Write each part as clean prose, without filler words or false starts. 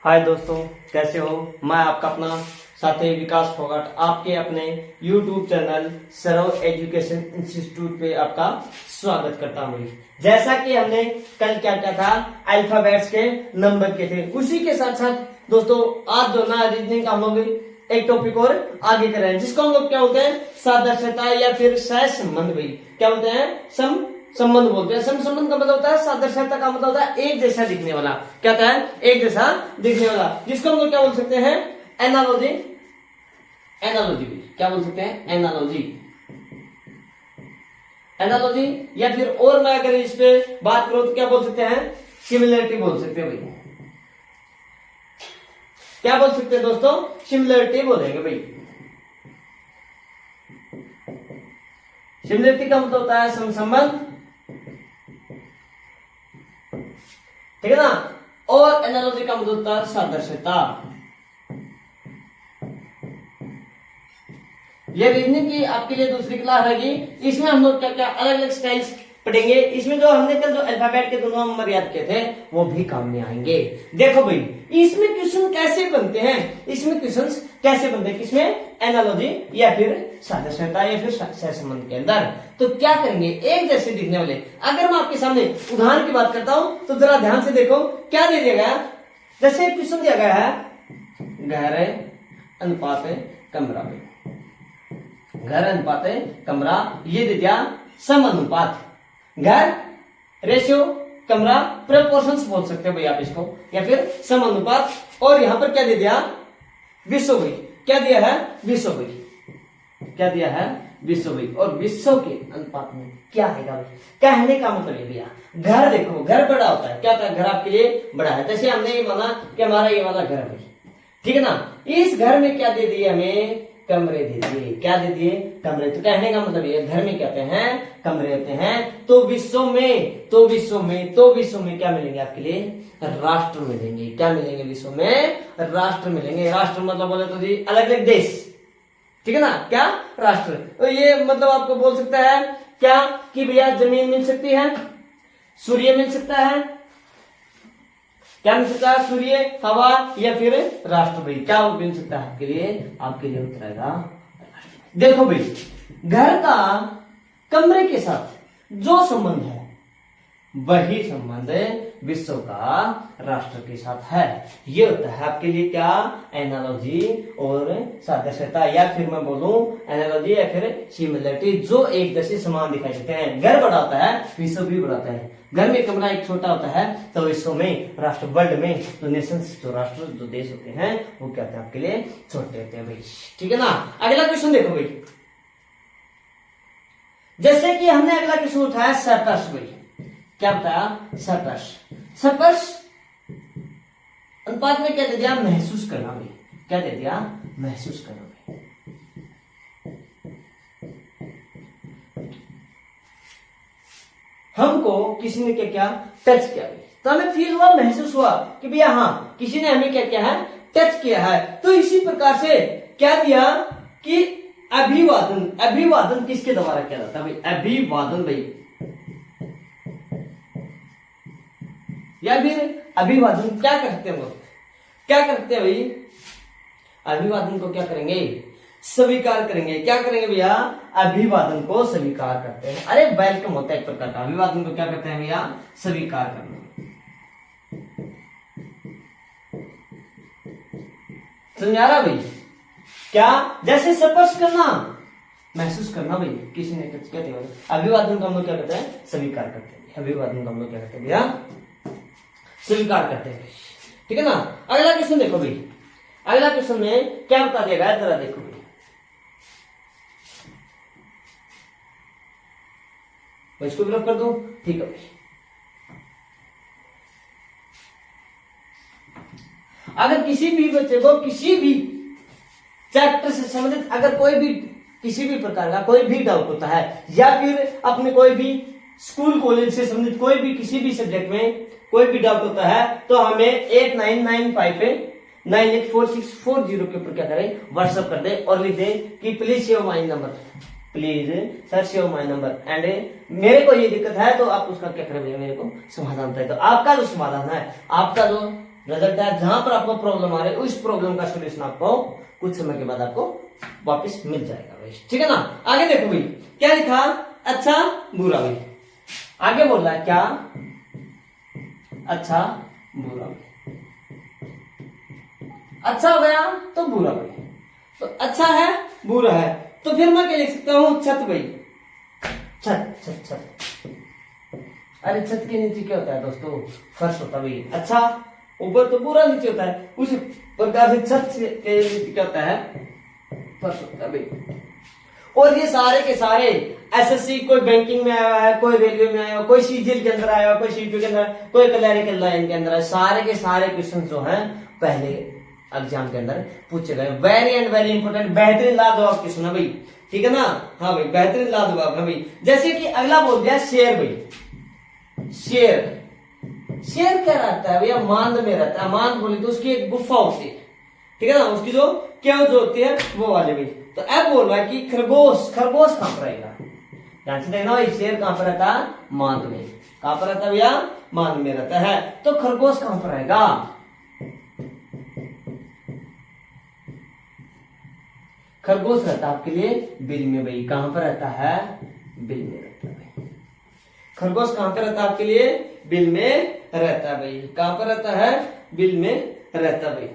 हाय दोस्तों, कैसे हो। मैं आपका अपना साथी विकास फोगाट आपके अपने YouTube चैनल सरव एजुकेशन इंस्टीट्यूट पे आपका स्वागत करता हूँ। जैसा कि हमने कल क्या क्या था, अल्फाबेट्स के नंबर के थे, उसी के साथ साथ दोस्तों आज जो ना रीजनिंग का हम लोग एक टॉपिक और आगे कर रहे हैं, जिसको हम लोग क्या बोलते हैं, सादृश्यता या फिर सह संबंध। भाई क्या बोलते हैं, संबंध बोलते हैं। संबंध का मतलब होता है, सादृश्यता का मतलब होता है एक जैसा दिखने वाला। क्या होता है, एक जैसा दिखने वाला, जिसको हम लोग क्या बोल सकते हैं, एनालॉजी। एनालॉजी क्या बोल सकते हैं, एनालॉजी। एनालॉजी या फिर और मैं अगर इस पे बात करूं तो क्या बोल सकते हैं, सिमिलरिटी बोल सकते हैं। भाई क्या बोल सकते हैं दोस्तों, सिमिलरिटी बोलेंगे। भाई सिमिलरिटी का मतलब होता है संबंध, ठीक है ना। और एनालॉजी का मतलब होता है सादृश्यता। ये रीजनिंग की आपके लिए दूसरी क्लास रहेगी। इसमें हम लोग क्या क्या अलग अलग स्टाइल्स पढ़ेंगे। इसमें जो हमने कल जो अल्फाबेट के दोनों नंबर याद किए थे वो भी काम में आएंगे। देखो भाई, इसमें क्वेश्चन कैसे बनते हैं, इसमें क्वेश्चन कैसे बनते हैं, किसमें, एनालॉजी या फिर सादृश्यता या फिर सहसंबंध के अंदर। तो क्या करेंगे, एक जैसे दिखने वाले। अगर मैं आपके सामने उदाहरण की बात करता हूं तो जरा ध्यान से देखो क्या दे दिया गया। जैसे क्वेश्चन दिया गया है, घर अनुपात कमरा। घर अनुपात कमरा, ये दे दिया सम अनुपात। घर रेशियो, कमरा प्रपोर्शंस बोल सकते हो भाई आप इसको, या फिर सम अनुपात। और यहां पर क्या दे दिया, विश्व। भाई क्या दिया है, विश्व। भाई क्या दिया है, विश्व। भाई और विश्व के अनुपात में क्या है भाई, कहने का मतलब ये भैया, घर देखो, घर बड़ा होता है। क्या होता है, घर आपके लिए बड़ा है। जैसे हमने ये माना कि हमारा ये वाला घर है भाई, ठीक है ना। इस घर में क्या दे दिए, हमें कमरे दे दिए। क्या दे दिए, कमरे। तो कहने का मतलब ये, घर में कहते हैं कमरे होते हैं। तो विश्व में क्या मिलेंगे आपके लिए, राष्ट्र मिलेंगे। क्या मिलेंगे, विश्व में राष्ट्र मिलेंगे। राष्ट्र मतलब बोले तो जी अलग अलग देश, ठीक है ना। क्या, राष्ट्र। तो ये मतलब आपको बोल सकता है क्या कि भैया जमीन मिल सकती है, सूर्य मिल सकता है, क्या मिल सकता है, सूर्य, हवा या फिर राष्ट्र। भाई क्या मिल सकता है आपके लिए उत्तर आएगा। देखो भाई, घर का कमरे के साथ जो संबंध है वही संबंध विश्व का राष्ट्र के साथ है। ये होता है आपके लिए क्या, एनालॉजी और सादृश्यता, या फिर मैं बोलूं एनालॉजी या फिर सिमिलरिटी, जो एक जैसे समान दिखाई देते हैं। घर बड़ा होता है, विश्व भी बड़ा होता है। घर में कमरा एक छोटा होता है तो विश्व में राष्ट्र, वर्ल्ड में जो नेशंस, जो राष्ट्र, जो देश होते हैं वो क्या होते हैं आपके लिए, छोटे होते हैं भाई, ठीक है ना। अगला क्वेश्चन देखो भाई, जैसे कि हमने अगला क्वेश्चन उठाया सरप्लस। भाई क्या बताया, सरप्लस अनुपात में क्या दे दिया, महसूस करना। भाई क्या दे दिया, महसूस करना। हमको किसी ने क्या टच किया भाई, तो हमें फील हुआ, महसूस हुआ कि भैया हाँ किसी ने हमें क्या किया है, टच किया है। तो इसी प्रकार से क्या दिया कि अभिवादन किसके द्वारा किया जाता है भाई, अभिवादन। भाई या फिर अभिवादन क्या करते हैं, क्या करते हैं भाई, अभिवादन को क्या करेंगे, स्वीकार करेंगे। क्या करेंगे भैया, अभिवादन को स्वीकार करते हैं। अरे वेलकम होता है एक प्रकार का, अभिवादन को क्या करते हैं भैया, स्वीकार करना। समझा रहा भाई, क्या, जैसे स्पर्श करना, महसूस करना। भाई किसी ने टच किया, अभिवादन को हम लोग क्या करते हैं, स्वीकार करते हैं। अभिवादन को हम लोग क्या करते हैं भैया, स्वीकार करते हैं, ठीक है ना। अगला क्वेश्चन देखो भाई, अगला क्वेश्चन में क्या बता दिया गया, जरा देखो भाई। मैं इसको फिलअप कर दूं, ठीक है भाई। अगर किसी भी बच्चे को किसी भी चैप्टर से संबंधित अगर कोई भी किसी भी प्रकार का कोई भी डाउट होता है, या फिर अपने कोई भी स्कूल कॉलेज से संबंधित कोई भी किसी भी सब्जेक्ट में कोई भी डाउट होता है, तो हमें 8995 पे 984640 के ऊपर क्या करें, व्हाट्सएप कर दे और लिख दे कि please save my number, please sir save my number and मेरे को ये दिक्कत है, तो आप उसका क्या करें, मेरे को समाधान बताइए। तो आपका जो समाधान है, आपका जो रिजल्ट है जहां पर आपको प्रॉब्लम आ रही है उस प्रॉब्लम का सोल्यूशन आपको कुछ समय के बाद आपको वापस मिल जाएगा भाई, ठीक है ना। आगे देखो भाई क्या लिखा, अच्छा बुरा भाई, आगे बोल रहा है क्या, अच्छा बुरा भाई, अच्छा हो गया तो बुरा भाई, तो अच्छा है बुरा है, तो फिर मैं क्या लिख सकता हूं, छत भाई, छत छत छत। अरे छत के नीचे क्या होता है दोस्तों, फर्श होता है भाई, अच्छा ऊपर तो बुरा नीचे होता है, उसी प्रकार से छत के नीचे क्या होता है, फर्श होता है भाई। और ये सारे के सारे एसएससी, कोई बैंकिंग में आया है, कोई रेलवे में आया, कोई सीजीएल के अंदर आया, कोई सीपी के अंदर, कोई क्लरिकल लाइन के अंदर है, सारे के सारे क्वेश्चन जो हैं पहले एग्जाम के अंदर पूछे गए। वेरी एंड वेरी इंपोर्टेंट, बेहतरीन लाजवाब क्वेश्चन है भाई, ठीक है ना। हाँ भाई बेहतरीन लाजवाब है भाई। जैसे कि अगला बोल दिया शेर भाई, शेर, शेर क्या रहता है भैया, मांद में रहता है। मांद बोले तो उसकी एक गुफा होती है, ठीक है ना, उसकी जो केव जो होती है वो वाले भाई। तो अब बोल रहा है कि खरगोश, खरगोश कहां पर रहेगा, ध्यान से देखना भाई, शेर कहां पर रहता है, मांद में। कहां पर रहता है भैया, मांद में रहता है। तो खरगोश कहां पर रहेगा, खरगोश रहता है आपके लिए बिल में भाई। कहां पर रहता है, बिल में रहता है भाई। खरगोश कहां पर रहता है आपके लिए, बिल में रहता है भाई। कहां पर रहता है, बिल में रहता है भाई।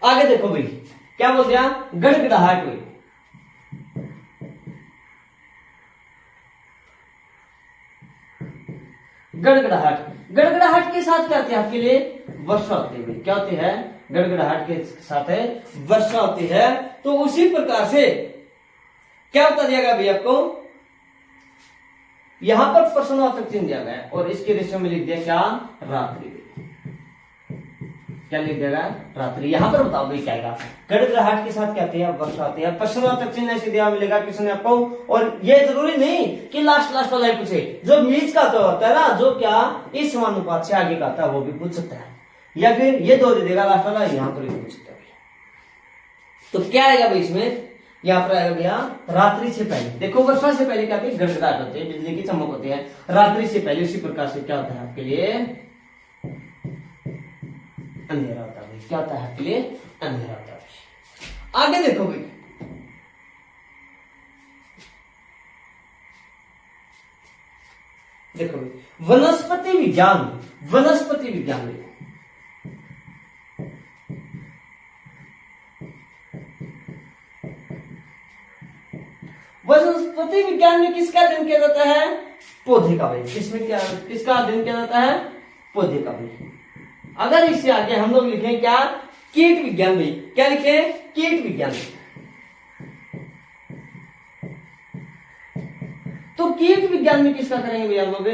आगे देखो भाई क्या बोल दिया, गड़गड़ाहट भाई, गड़गड़ाहट। गड़गड़ाहट के साथ क्या होती है आपके लिए, वर्षा होती है भाई। क्या होती है, गड़गड़ाहट के साथ है वर्षा होती है। तो उसी प्रकार से क्या बता दिया गया भाई आपको, यहां पर प्रश्नवाचक चिन्ह दिया गया और इसके रेशो में लिख दिया क्या, रात्रि। क्या लिख देगा, रात्रि। यहां पर बताओ भाई क्या आएगा, गड़गड़ाहट के साथ क्या होती है, वर्षा होती है। प्रश्नवाचक चिन्ह ऐसे दिया मिलेगा क्वेश्चन आपको। और ये जरूरी नहीं कि लास्ट वाला पूछे, जो बीच का तो होता है ना, जो क्या इस समानुपात से आगे का आता है वो भी पूछ सकता है, या फिर ये दो दे देगा लास्ट वाला, यहां पर भी पूछ सकता है। तो क्या आएगा भाई इसमें, यहां पर आएगा भैया रात्रि से पहले। देखो वर्षा से पहले क्या होती है, गड़गड़ाहट होती है, बिजली की चमक होती है। रात्रि से पहले उसी प्रकार से क्या होता है आपके लिए, अंधेरा होता है। क्या होता है आपके लिए, अंधेरा होता है। आगे देखो भाई, देखो भाई वनस्पति विज्ञान, वनस्पति विज्ञान में वनस्पति विज्ञान में किसका अध्ययन किया जाता है, पौधे का भाई। किसमें क्या, किसका अध्ययन किया जाता है, पौधे का भाई। अगर इससे आगे हम लोग लिखें क्या, कीट विज्ञान भाई। क्या लिखे, कीट विज्ञान। तो कीट विज्ञान में किसका करेंगे भैया हम लोग,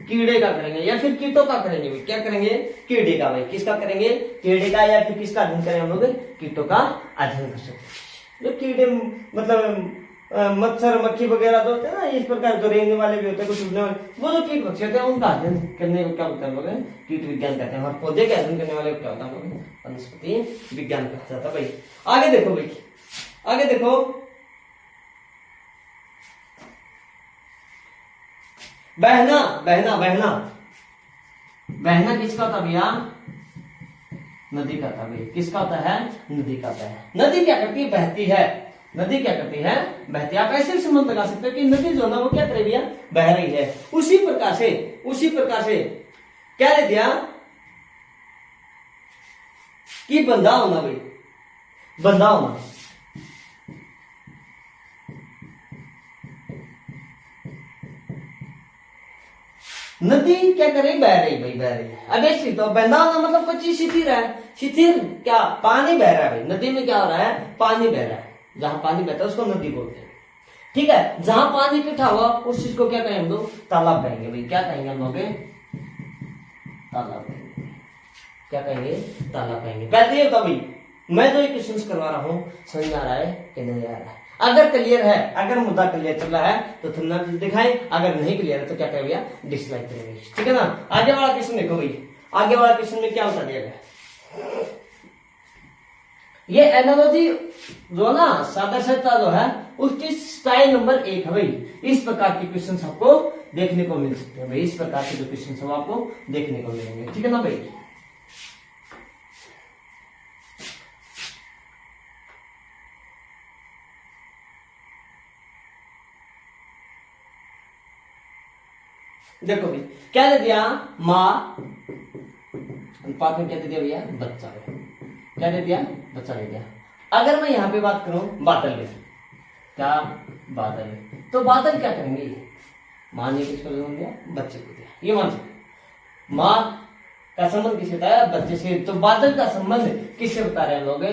कीड़े का करेंगे या फिर कीटों का करेंगे भाई। क्या करेंगे, कीड़े का भाई। किसका करेंगे, कीड़े का, या फिर किसका अध्ययन करेंगे हम लोग, कीटों का अध्ययन कर सकते हैं। जो कीड़े मतलब मच्छर मक्खी वगैरह जो होते हैं ना, इस प्रकार जो रेंगने वाले भी होते हैं, कुछ उड़ने वाले, वो जो कीट पक्षी होते हैं उनका अध्ययन करने को क्या होता है हम लोग, कीट विज्ञान कहते हैं। और पौधे का अध्ययन करने वाले को क्या होता है हम लोग, वनस्पति विज्ञान कहा जाता है भाई। आगे देखो भाई, आगे देखो, बहना, बहना, बहना, बहना किसका होता भैया, नदी का था भाई। किसका होता है, नदी का होता है। नदी क्या करती है, बहती है। नदी क्या करती है, बहती है। आप ऐसे भी संबंध लगा सकते हो कि नदी जो है ना वो क्या कर रही है, बह रही है। उसी प्रकार से क्या दे दिया कि बंधा होना भाई, बंधा होना। नदी क्या कर रही, बह रही भाई, बह रही है। अब इसलिए तो बंधा होना मतलब कोई चीज शिथिर है। शिथिर क्या, पानी बह रहा है भाई। नदी में क्या हो रहा है, पानी बह रहा है। जहां पानी बहता है उसको नदी बोलते हैं, ठीक है। जहां पानी इकट्ठा हुआ उस चीज को क्या कहेंगे हम लोग, तालाब कहेंगे भाई। क्या कहेंगे हम लोग, तालाब कहेंगे। क्या कहेंगे, तालाब कहेंगे। पहले ये होता भाई, मैं जो ये क्वेश्चन करवा रहा हूं समझ में आ रहा है कि नहीं आ रहा है। अगर क्लियर है, अगर मुद्दा क्लियर चल रहा है तो थंबनेल दिखाएं, अगर नहीं क्लियर है तो क्या करें भैया, डिसलाइक करेंगे, ठीक है ना। आगे वाला क्वेश्चन देखो भाई, आगे वाला क्वेश्चन में क्या बता दिया गया, ये एनालॉजी जो ना सादृश्यता जो है उसकी स्टाइल नंबर 1 है भाई। इस प्रकार के क्वेश्चन आपको देखने को मिल सकते हैं भाई, इस प्रकार के जो क्वेश्चन सब आपको देखने को मिलेंगे, ठीक है ना भाई। देखो भाई क्या दे दिया, माँ, अनुपात में क्या दे दिया भैया, बच्चा है, क्या दे दिया, बच्चा दे दिया। अगर मैं यहां पे बात करूं बादल में, क्या बादल, तो बादल क्या करेंगे, माँ ने किसको जन्म दिया, बच्चे को दिया, ये मान सकते। माँ का संबंध किससे बताया, बच्चे से, तो बादल का संबंध किससे बता रहे हैं लोग,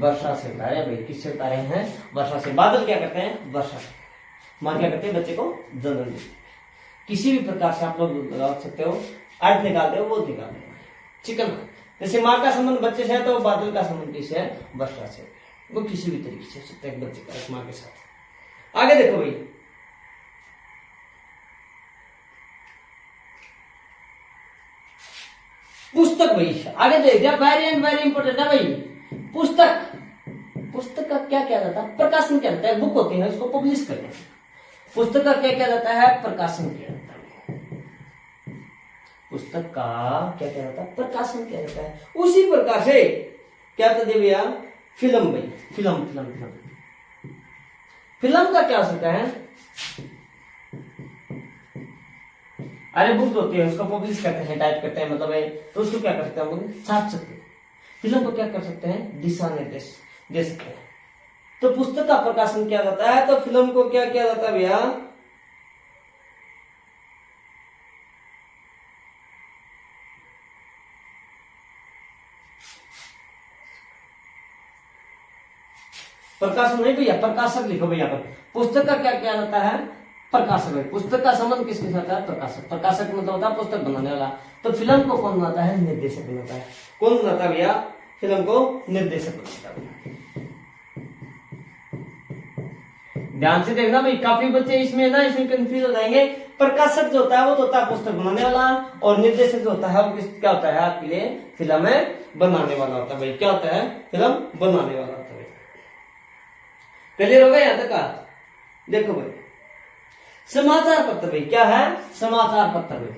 वर्षा से बता रहे हैं भाई, किससे बता रहे हैं, वर्षा से। बादल क्या करते हैं, वर्षा से। माँ क्या करते हैं, बच्चे को जन्म देते हैं। किसी भी प्रकार से आप लोग लगा सकते हो, अर्थ निकालते हो वो निकालते हो, ठीक है ना। जैसे माँ का संबंध बच्चे से है तो बादल का संबंध किससे है, वर्षा से। वो किसी भी तरीके से हो सकता है बच्चे का माँ के साथ। आगे देखो भाई, पुस्तक भाई, आगे देख दिया, वेरी एंड वेरी इंपॉर्टेंट है भाई। पुस्तक, पुस्तक का क्या क्या जाता है, प्रकाशन क्या जाता है, बुक होती है उसको पब्लिश करते हैं। पुस्तक का क्या क्या जाता है, प्रकाशन किया जाता है। पुस्तक का क्या क्या जाता है, प्रकाशन किया जाता है। उसी प्रकार से क्या था भैया, फिल्म भाई, फिल्म फिल्म फिल्म फिल्म का क्या हो सकता है, अरे बुक होती है उसको पब्लिश करते हैं, टाइप करते हैं, मतलब है तो उसको क्या कर सकते हैं हम लोग, छाप सकते हैं। फिल्म को क्या कर सकते हैं, दिशा निर्देश दे सकते हैं। तो पुस्तक का प्रकाशन किया जाता है, तो फिल्म को क्या किया जाता है भैया, प्रकाशन नहीं भैया, प्रकाशक लिखो भैया पर। पुस्तक का क्या क्या जाता है, प्रकाशक है। पुस्तक का संबंध किसके साथ है, प्रकाशक। प्रकाशक मतलब होता है पुस्तक बनाने वाला। तो फिल्म को कौन बनाता है, निर्देशक बनाता है। कौन बनाता है भैया, फिल्म को निर्देशक बनाता है। ध्यान से देखना भाई, काफी बच्चे इसमें ना इसमें कंफ्यूज हो जाएंगे। प्रकाशक जो होता है वो तो होता है पुस्तक बनाने वाला, और निर्देशक जो होता है वो क्या होता है आपके लिए, फिल्म बनाने वाला होता है भाई। क्या होता है, फिल्म बनाने वाला होता है। क्लियर हो गया यहां तक का। देखो भाई, समाचार पत्र भाई क्या है, समाचार पत्र भाई,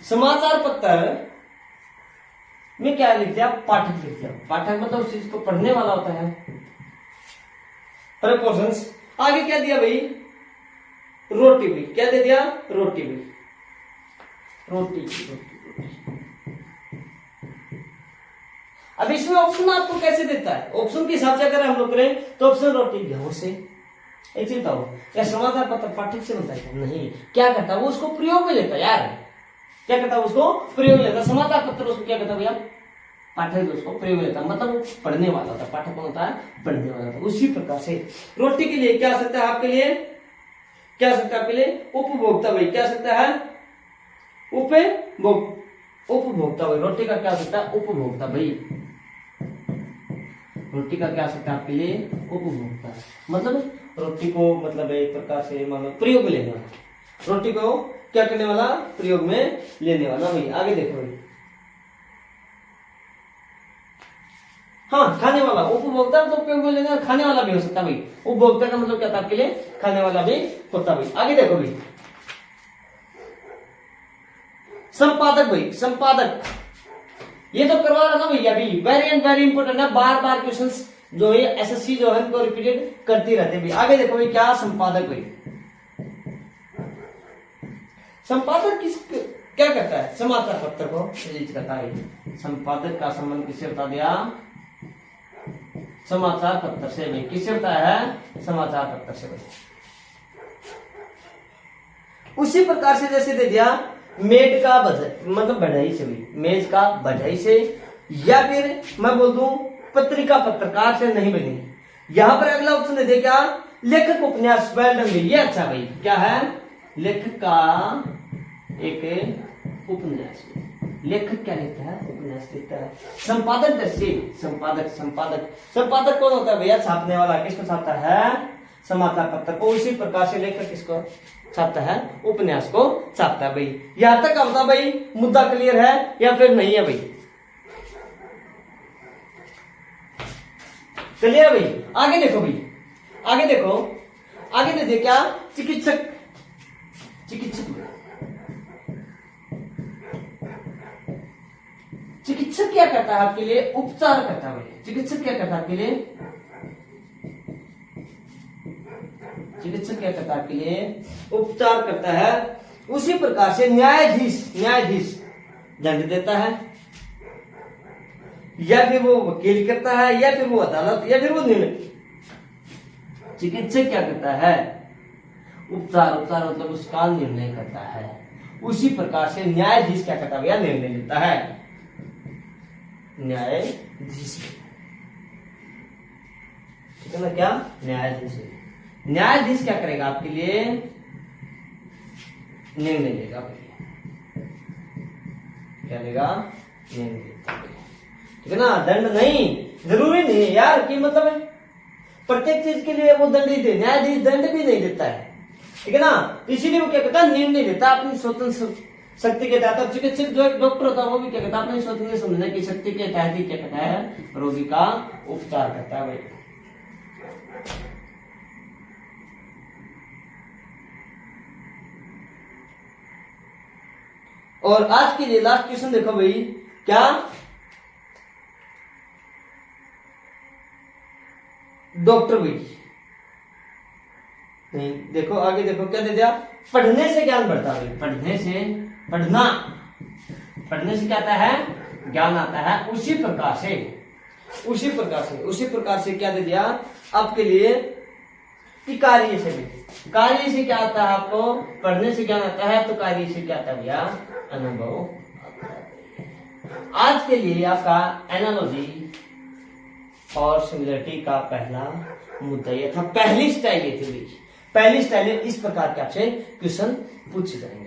समाचार पत्र में क्या लिख दिया, पाठक लिख दिया। पाठक मतलब उस चीज को पढ़ने वाला होता है। प्रपोजन्स आगे क्या दिया भाई, रोटी भाई, क्या दे दिया, रोटी भाई, रोटी रोटी। अब इसमें ऑप्शन आपको कैसे देता है, ऑप्शन के हिसाब से अगर हम लोग करें तो ऑप्शन रोटी गेहूं से। एक चिंता हो, क्या समाचार पत्र पाठक से बनता है, नहीं। क्या करता है वो, उसको प्रयोग में लेता है यार। क्या करता है, उसको प्रयोग लेता है। समाचार पत्र उसको क्या करता है भैया, पाठक उसको प्रयोग लेता है, मतलब वो पढ़ने वाला होता है। पाठक कौन होता है, पढ़ने वाला होता है। उसी प्रकार से रोटी के लिए क्या आ सकता है आपके लिए, क्या आ सकता है आपके लिए, उपभोक्ता भाई। क्या आ सकता है, उपभोक्ता भाई। रोटी का क्या आ सकता है, उपभोक्ता भाई। रोटी का क्या आ सकता है आपके लिए, उपभोक्ता। मतलब रोटी को मतलब एक प्रकार से मानो प्रयोग में लेने वाला, रोटी को क्या करने वाला, प्रयोग में लेने वाला भाई। आगे देखो भाई, हाँ खाने वाला, उपभोक्ता तो उपयोग में लेने खाने वाला भी हो सकता है भाई। उपभोक्ता का मतलब क्या था आपके लिए, खाने वाला भी होता भाई। आगे देखो भाई, संपादक भाई, संपादक ये तो करवा रहा ना भैया अभी, वेरी एंड वेरी इंपॉर्टेंट है। बार बार क्वेश्चंस जो है एसएससी जो है उनको रिपीटेड करती रहते हैं। आगे देखो भाई, क्या संपादक भाई, संपादक किस क्या करता है, समाचार पत्र को रिलीज करता है। संपादक का संबंध किससे बता दिया, समाचार पत्र से भाई। किससे बताया है, समाचार पत्र से भाई। उसी प्रकार से जैसे दे दिया मेड का बजट मतलब बढ़ाई से भाई, मेज का बढ़ाई से, या फिर मैं बोल दूं पत्रिका पत्रकार से नहीं बनी। यहां पर अगला ऑप्शन दे दिया क्या, लेखक उपन्यास, वेल डन। ये अच्छा भाई, क्या है, लेखक का एक उपन्यास। लेखक क्या लिखता है, उपन्यास लिखता है। संपादक दृष्टि, संपादक संपादक संपादक कौन होता है भैया, छापने वाला। किसको छापता है, समाचार पत्र को, उसी प्रकार से लेखक किसको छापता है, उपन्यास को छापता है भाई। यहां तक अब था भाई, मुद्दा क्लियर है या फिर नहीं है भाई? क्लियर है भाई? आगे देखो भाई, आगे देखो, आगे देखिए क्या, चिकित्सक, चिकित्सक चिकित्सक क्या करता है आपके लिए? उपचार करता है भाई। चिकित्सक क्या करता है आपके लिए? चिकित्सक क्या करता है आपके लिए? उपचार करता है। उसी प्रकार से न्यायाधीश, न्यायाधीश दंड देता है, या फिर वो वकील करता है, या फिर वो अदालत, या फिर वो निर्णय। चिकित्सक क्या करता है? उपचार, उपचार मतलब उसका निर्णय करता है। उसी प्रकार से न्यायाधीश क्या करता है भैया? निर्णय लेता है। न्यायाधीश, ठीक है ना, क्या न्यायाधीश? न्यायाधीश क्या करेगा आपके लिए? निर्णय लेगा भैया। क्या लेगा? निर्णय लेगा, ठीक है ना। दंड नहीं, जरूरी नहीं है यार कि मतलब है प्रत्येक चीज के लिए वो दंड ही दे। न्यायाधीश दंड भी नहीं देता है, ठीक है ना। इसीलिए वो क्या करता है? निर्णय लेता है अपनी स्वतंत्र शक्ति के तहत। चिकित्सक जो एक डॉक्टर होता है वो भी क्या करता है? अपनी स्वतंत्र समझने की शक्ति के तहत ही क्या करता है? रोगी का उपचार करता है भाई। और आज के लिए लास्ट क्वेश्चन देखो भाई, क्या डॉक्टर भाई नहीं, देखो आगे देखो क्या दे दिया? पढ़ने से ज्ञान बढ़ता है। पढ़ने से, पढ़ना, पढ़ने से क्या आता है? ज्ञान आता है। उसी प्रकार से, उसी प्रकार से, उसी प्रकार से क्या दे दिया आपके लिए कि कार्य से भी, कार्य से क्या आता है आपको? पढ़ने से ज्ञान आता है, तो कार्य से क्या आता है भैया? अनुभव आता है। आज के लिए आपका एनालॉजी और सिमिलरिटी का पहला मुद्दा यह था। पहली स्टाइल ये थी, पहली स्टाइल में इस प्रकार के आपसे क्वेश्चन पूछे जाएंगे।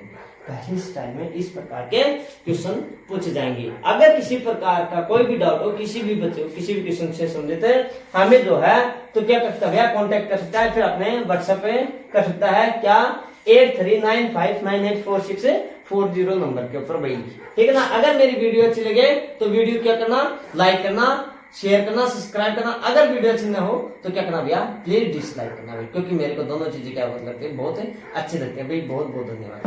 पहली स्टाइल में इस प्रकार के क्वेश्चन पूछे जाएंगे। अगर किसी प्रकार का कोई भी डाउट हो, किसी भी बच्चे को किसी भी क्वेश्चन से समझते हमें जो है तो क्या कर सकता है? कॉन्टेक्ट कर सकता है, फिर अपने व्हाट्सएप पे कर सकता है। क्या? 8395984640 नंबर के ऊपर भाई, ठीक है ना। अगर मेरी वीडियो अच्छी लगे तो वीडियो क्या करना? लाइक करना, शेयर करना, सब्सक्राइब करना। अगर वीडियो अच्छी ना हो तो क्या करना भैया? प्लीज डिसलाइक करना भाई, क्योंकि मेरे को दोनों चीजें क्या लगती है? बहुत अच्छी लगती है भाई। बहुत बहुत धन्यवाद।